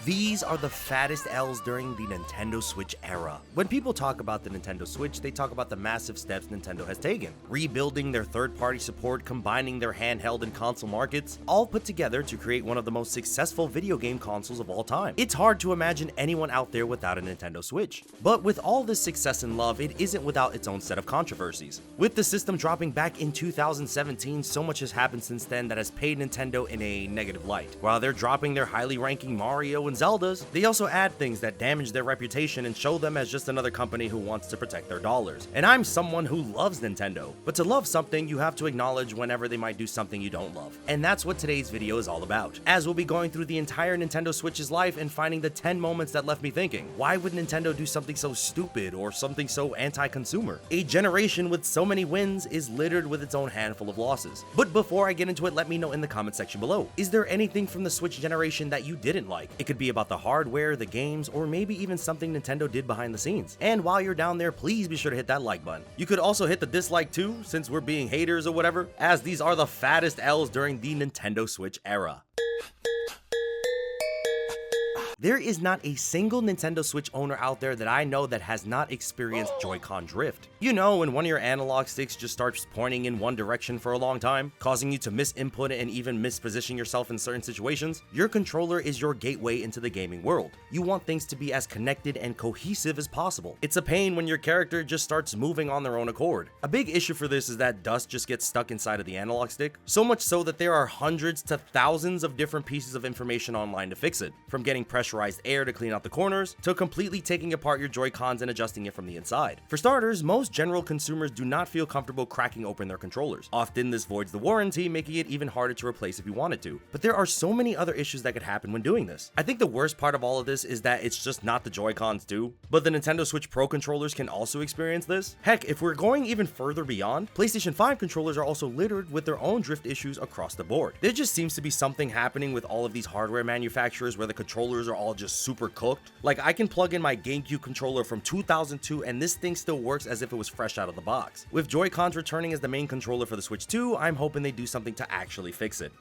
These are the fattest L's during the Nintendo Switch era. When people talk about the Nintendo Switch, they talk about the massive steps Nintendo has taken, rebuilding their third-party support, combining their handheld and console markets, all put together to create one of the most successful video game consoles of all time. It's hard to imagine anyone out there without a Nintendo Switch. But with all this success and love, it isn't without its own set of controversies. With the system dropping back in 2017, so much has happened since then that has paid Nintendo in a negative light. While they're dropping their highly ranking Mario and Zeldas, they also add things that damage their reputation and show them as just another company who wants to protect their dollars. And I'm someone who loves Nintendo, but to love something, you have to acknowledge whenever they might do something you don't love. And that's what today's video is all about, as we'll be going through the entire Nintendo Switch's life and finding the 10 moments that left me thinking, why would Nintendo do something so stupid or something so anti-consumer? A generation with so many wins is littered with its own handful of losses. But before I get into it, let me know in the comment section below, is there anything from the Switch generation that you didn't like? It could be about the hardware, the games, or maybe even something Nintendo did behind the scenes. And while you're down there, please be sure to hit that like button. You could also hit the dislike too, since we're being haters or whatever, as these are the fattest L's during the Nintendo Switch era. There is not a single Nintendo Switch owner out there that I know that has not experienced Joy-Con drift. You know, when one of your analog sticks just starts pointing in one direction for a long time, causing you to misinput it and even misposition yourself in certain situations. Your controller is your gateway into the gaming world. You want things to be as connected and cohesive as possible. It's a pain when your character just starts moving on their own accord. A big issue for this is that dust just gets stuck inside of the analog stick, so much so that there are hundreds to thousands of different pieces of information online to fix it, from getting pressurized air to clean out the corners, to completely taking apart your Joy-Cons and adjusting it from the inside. For starters, most general consumers do not feel comfortable cracking open their controllers. Often this voids the warranty, making it even harder to replace if you wanted to. But there are so many other issues that could happen when doing this. I think the worst part of all of this is that it's just not the Joy-Cons too, but the Nintendo Switch Pro controllers can also experience this. Heck, if we're going even further beyond, PlayStation 5 controllers are also littered with their own drift issues across the board. There just seems to be something happening with all of these hardware manufacturers where the controllers are all just super cooked. Like, I can plug in my GameCube controller from 2002 and this thing still works as if it was fresh out of the box. With Joy-Cons returning as the main controller for the Switch 2, I'm hoping they do something to actually fix it.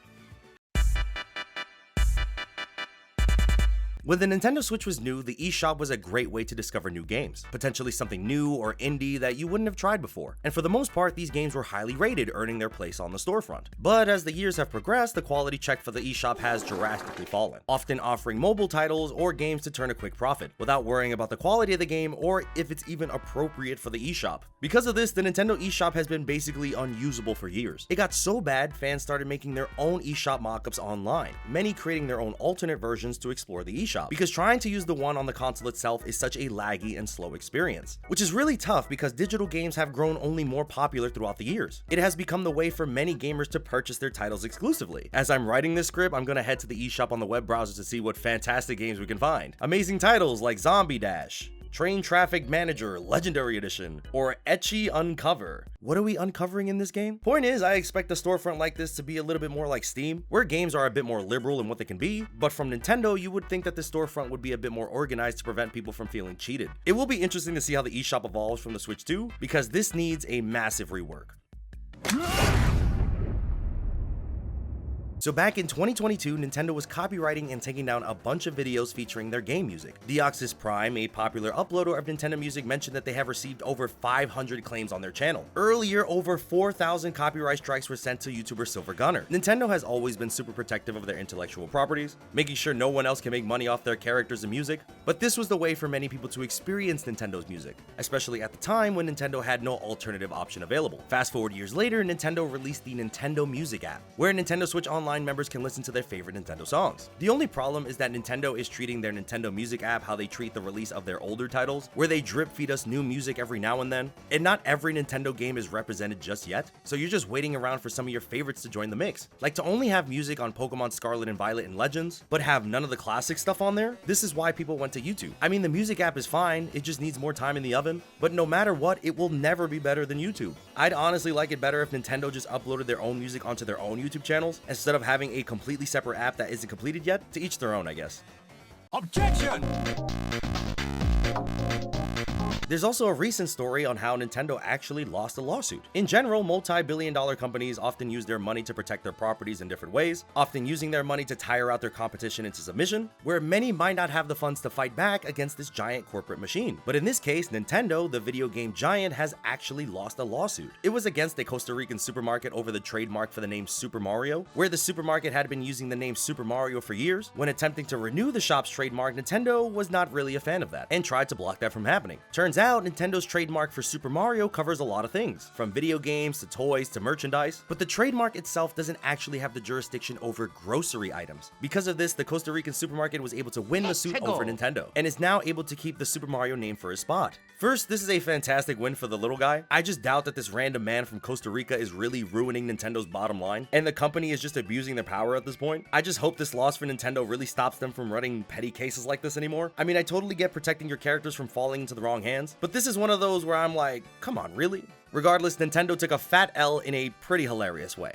When the Nintendo Switch was new, the eShop was a great way to discover new games, potentially something new or indie that you wouldn't have tried before. And for the most part, these games were highly rated, earning their place on the storefront. But as the years have progressed, the quality check for the eShop has drastically fallen, often offering mobile titles or games to turn a quick profit, without worrying about the quality of the game or if it's even appropriate for the eShop. Because of this, the Nintendo eShop has been basically unusable for years. It got so bad, fans started making their own eShop mockups online, many creating their own alternate versions to explore the eShop, because trying to use the one on the console itself is such a laggy and slow experience, which is really tough because digital games have grown only more popular throughout the years. It has become the way for many gamers to purchase their titles exclusively. As I'm writing this script, I'm gonna head to the eShop on the web browser to see what fantastic games we can find. Amazing titles like Zombie Dash, Train Traffic Manager Legendary Edition, or Ecchi Uncover. What are we uncovering in this game? Point is, I expect a storefront like this to be a little bit more like Steam, where games are a bit more liberal in what they can be, but from Nintendo, you would think that the storefront would be a bit more organized to prevent people from feeling cheated. It will be interesting to see how the eShop evolves from the Switch 2, because this needs a massive rework. So back in 2022, Nintendo was copywriting and taking down a bunch of videos featuring their game music. Deoxys Prime, a popular uploader of Nintendo music, mentioned that they have received over 500 claims on their channel. Earlier, over 4,000 copyright strikes were sent to YouTuber Silver Gunner. Nintendo has always been super protective of their intellectual properties, making sure no one else can make money off their characters and music, but this was the way for many people to experience Nintendo's music, especially at the time when Nintendo had no alternative option available. Fast forward years later, Nintendo released the Nintendo Music app, where Nintendo Switch Online members can listen to their favorite Nintendo songs. The only problem is that Nintendo is treating their Nintendo Music app how they treat the release of their older titles, where they drip feed us new music every now and then, and not every Nintendo game is represented just yet, so you're just waiting around for some of your favorites to join the mix. Like to only have music on Pokemon Scarlet and Violet and Legends, but have none of the classic stuff on there? This is why people went to YouTube. I mean, the music app is fine, it just needs more time in the oven, but no matter what, it will never be better than YouTube. I'd honestly like it better if Nintendo just uploaded their own music onto their own YouTube channels, instead of having a completely separate app that isn't completed yet. To each their own, I guess. Objection! There's also a recent story on how Nintendo actually lost a lawsuit. In general, multi-billion-dollar companies often use their money to protect their properties in different ways, often using their money to tire out their competition into submission, where many might not have the funds to fight back against this giant corporate machine. But in this case, Nintendo, the video game giant, has actually lost a lawsuit. It was against a Costa Rican supermarket over the trademark for the name Super Mario, where the supermarket had been using the name Super Mario for years. When attempting to renew the shop's trademark, Nintendo was not really a fan of that and tried to block that from happening. Turns out, Nintendo's trademark for Super Mario covers a lot of things, from video games to toys to merchandise, but the trademark itself doesn't actually have the jurisdiction over grocery items. Because of this, the Costa Rican supermarket was able to win the suit over Nintendo, and is now able to keep the Super Mario name for his spot. First, this is a fantastic win for the little guy. I just doubt that this random man from Costa Rica is really ruining Nintendo's bottom line, and the company is just abusing their power at this point. I just hope this loss for Nintendo really stops them from running petty cases like this anymore. I mean, I totally get protecting your characters from falling into the wrong hands, but this is one of those where I'm like, come on, really? Regardless, Nintendo took a fat L in a pretty hilarious way.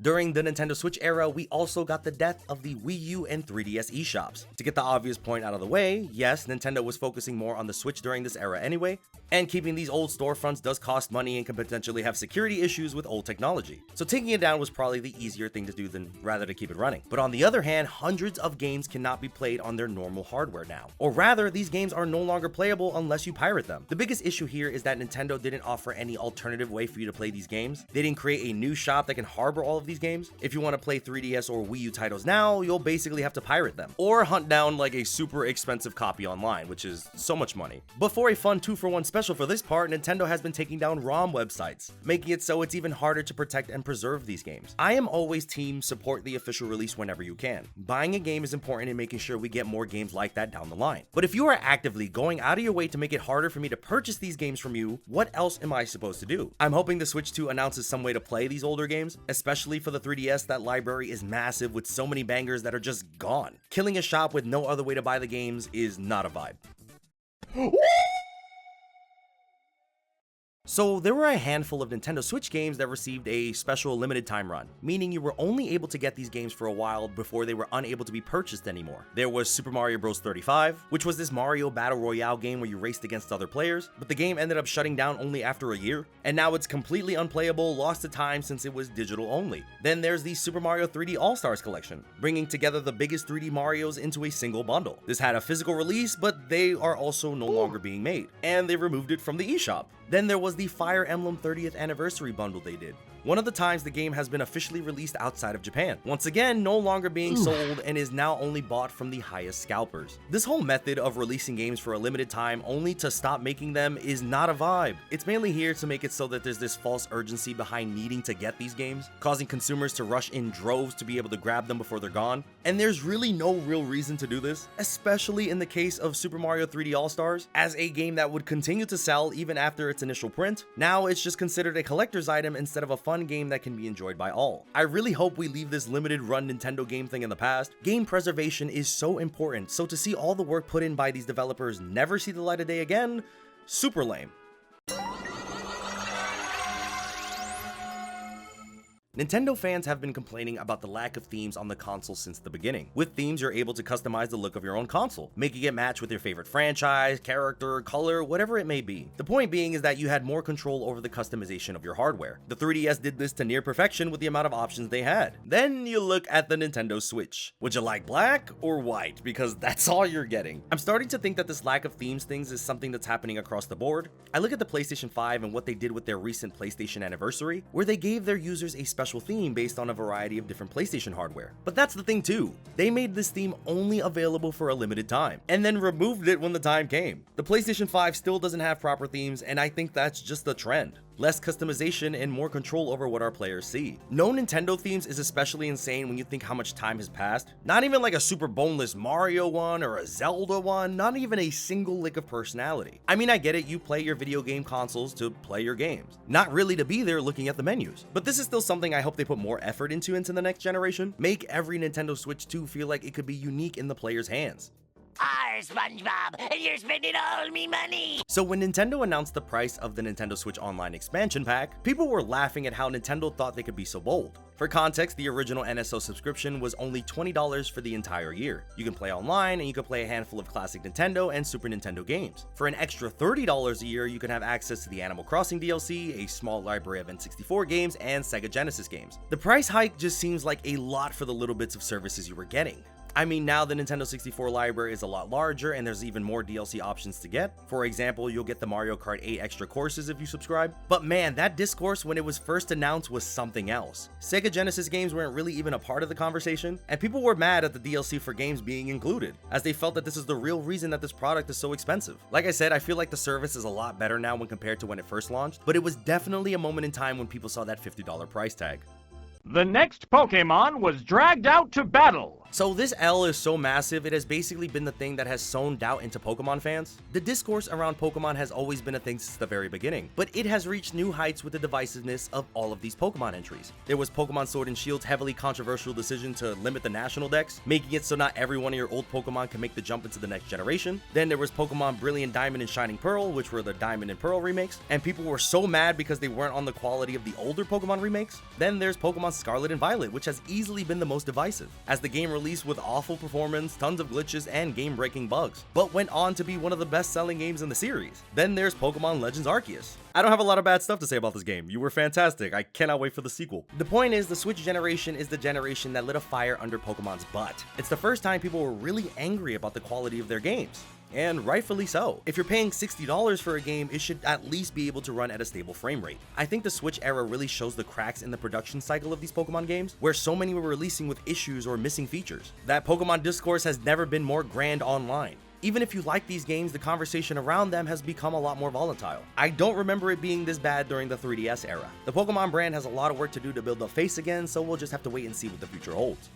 During the Nintendo Switch era, we also got the death of the Wii U and 3DS eShops. To get the obvious point out of the way, yes, Nintendo was focusing more on the Switch during this era anyway, and keeping these old storefronts does cost money and can potentially have security issues with old technology. So taking it down was probably the easier thing to do than rather to keep it running. But on the other hand, hundreds of games cannot be played on their normal hardware now. Or rather, these games are no longer playable unless you pirate them. The biggest issue here is that Nintendo didn't offer any alternative way for you to play these games. They didn't create a new shop that can harbor all of these games. If you want to play 3DS or Wii U titles now, you'll basically have to pirate them, or hunt down like a super expensive copy online, which is so much money. But for a fun 2-for-1 special for this part, Nintendo has been taking down ROM websites, making it so it's even harder to protect and preserve these games. I am always team support the official release whenever you can. Buying a game is important in making sure we get more games like that down the line. But if you are actively going out of your way to make it harder for me to purchase these games from you, what else am I supposed to do? I'm hoping the Switch 2 announces some way to play these older games, especially for the 3DS. That library is massive with so many bangers that are just gone. Killing a shop with no other way to buy the games is not a vibe. So there were a handful of Nintendo Switch games that received a special limited time run, meaning you were only able to get these games for a while before they were unable to be purchased anymore. There was Super Mario Bros. 35, which was this Mario Battle Royale game where you raced against other players, but the game ended up shutting down only after a year, and now it's completely unplayable, lost to time since it was digital only. Then there's the Super Mario 3D All-Stars collection, bringing together the biggest 3D Marios into a single bundle. This had a physical release, but they are also no longer being made, and they removed it from the eShop. Then there was the Fire Emblem 30th Anniversary bundle they did. One of the times the game has been officially released outside of Japan. Once again, no longer being sold and is now only bought from the highest scalpers. This whole method of releasing games for a limited time only to stop making them is not a vibe. It's mainly here to make it so that there's this false urgency behind needing to get these games, causing consumers to rush in droves to be able to grab them before they're gone. And there's really no real reason to do this, especially in the case of Super Mario 3D All-Stars, as a game that would continue to sell even after its initial print. Now it's just considered a collector's item instead of a fun game that can be enjoyed by all. I really hope we leave this limited run Nintendo game thing in the past. Game preservation is so important, so to see all the work put in by these developers never see the light of day again, super lame. Nintendo fans have been complaining about the lack of themes on the console since the beginning. With themes, you're able to customize the look of your own console, making it match with your favorite franchise, character, color, whatever it may be. The point being is that you had more control over the customization of your hardware. The 3DS did this to near perfection with the amount of options they had. Then you look at the Nintendo Switch. Would you like black or white? Because that's all you're getting. I'm starting to think that this lack of themes things is something that's happening across the board. I look at the PlayStation 5 and what they did with their recent PlayStation Anniversary, where they gave their users a special theme based on a variety of different PlayStation hardware. But that's the thing too. They made this theme only available for a limited time, and then removed it when the time came. The PlayStation 5 still doesn't have proper themes, and I think that's just the trend. Less customization and more control over what our players see. No Nintendo themes is especially insane when you think how much time has passed. Not even like a super boneless Mario one or a Zelda one, not even a single lick of personality. I mean, I get it, you play your video game consoles to play your games, not really to be there looking at the menus. But this is still something I hope they put more effort into the next generation. Make every Nintendo Switch 2 feel like it could be unique in the player's hands. SpongeBob, and you're spending all me money! So when Nintendo announced the price of the Nintendo Switch Online expansion pack, people were laughing at how Nintendo thought they could be so bold. For context, the original NSO subscription was only $20 for the entire year. You can play online, and you can play a handful of classic Nintendo and Super Nintendo games. For an extra $30 a year, you can have access to the Animal Crossing DLC, a small library of N64 games, and Sega Genesis games. The price hike just seems like a lot for the little bits of services you were getting. I mean, now the Nintendo 64 library is a lot larger and there's even more DLC options to get. For example, you'll get the Mario Kart 8 extra courses if you subscribe. But man, that discourse when it was first announced was something else. Sega Genesis games weren't really even a part of the conversation, and people were mad at the DLC for games being included, as they felt that this is the real reason that this product is so expensive. Like I said, I feel like the service is a lot better now when compared to when it first launched, but it was definitely a moment in time when people saw that $50 price tag. The next Pokemon was dragged out to battle. So this L is so massive, it has basically been the thing that has sown doubt into Pokemon fans. The discourse around Pokemon has always been a thing since the very beginning, but it has reached new heights with the divisiveness of all of these Pokemon entries. There was Pokemon Sword and Shield's heavily controversial decision to limit the national dex, making it so not every one of your old Pokemon can make the jump into the next generation. Then there was Pokemon Brilliant Diamond and Shining Pearl, which were the Diamond and Pearl remakes, and people were so mad because they weren't on the quality of the older Pokemon remakes. Then there's Pokemon Scarlet and Violet, which has easily been the most divisive, as the game released with awful performance, tons of glitches, and game-breaking bugs, but went on to be one of the best-selling games in the series. Then there's Pokemon Legends Arceus. I don't have a lot of bad stuff to say about this game. You were fantastic. I cannot wait for the sequel. The point is, the Switch generation is the generation that lit a fire under Pokemon's butt. It's the first time people were really angry about the quality of their games. And rightfully so. If you're paying $60 for a game, it should at least be able to run at a stable frame rate. I think the Switch era really shows the cracks in the production cycle of these Pokemon games, where so many were releasing with issues or missing features. That Pokemon discourse has never been more grand online. Even if you like these games, the conversation around them has become a lot more volatile. I don't remember it being this bad during the 3DS era. The Pokemon brand has a lot of work to do to build a face again, so we'll just have to wait and see what the future holds.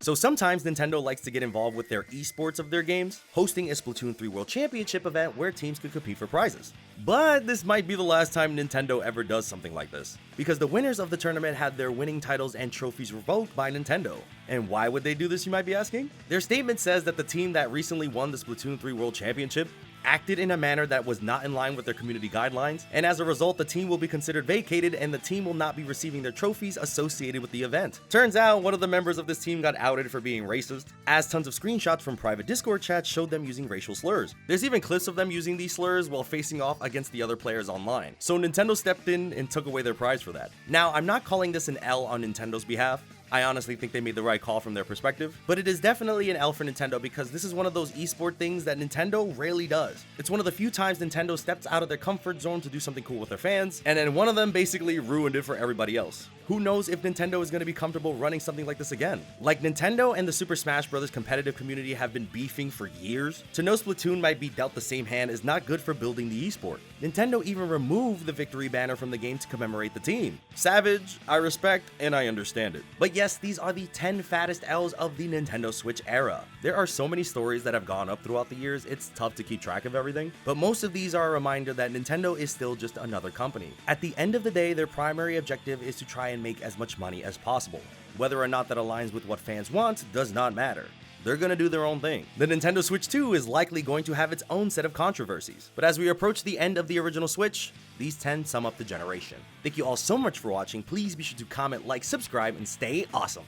So sometimes Nintendo likes to get involved with their esports of their games, hosting a Splatoon 3 World Championship event where teams could compete for prizes. But this might be the last time Nintendo ever does something like this, because the winners of the tournament had their winning titles and trophies revoked by Nintendo. And why would they do this, you might be asking? Their statement says that the team that recently won the Splatoon 3 World Championship acted in a manner that was not in line with their community guidelines, and as a result, the team will be considered vacated and the team will not be receiving their trophies associated with the event. Turns out, one of the members of this team got outed for being racist, as tons of screenshots from private Discord chats showed them using racial slurs. There's even clips of them using these slurs while facing off against the other players online. So Nintendo stepped in and took away their prize for that. Now, I'm not calling this an L on Nintendo's behalf. I honestly think they made the right call from their perspective, but it is definitely an L for Nintendo because this is one of those esport things that Nintendo rarely does. It's one of the few times Nintendo steps out of their comfort zone to do something cool with their fans, and then one of them basically ruined it for everybody else. Who knows if Nintendo is going to be comfortable running something like this again? Like, Nintendo and the Super Smash Bros. Competitive community have been beefing for years. To know Splatoon might be dealt the same hand is not good for building the esport. Nintendo even removed the victory banner from the game to commemorate the team. Savage, I respect, and I understand it. But yes, these are the 10 fattest L's of the Nintendo Switch era. There are so many stories that have gone up throughout the years, it's tough to keep track of everything, but most of these are a reminder that Nintendo is still just another company. At the end of the day, their primary objective is to try and make as much money as possible. Whether or not that aligns with what fans want does not matter. They're gonna do their own thing. The Nintendo Switch 2 is likely going to have its own set of controversies, but as we approach the end of the original Switch, these 10 sum up the generation. Thank you all so much for watching. Please be sure to comment, like, subscribe, and stay awesome.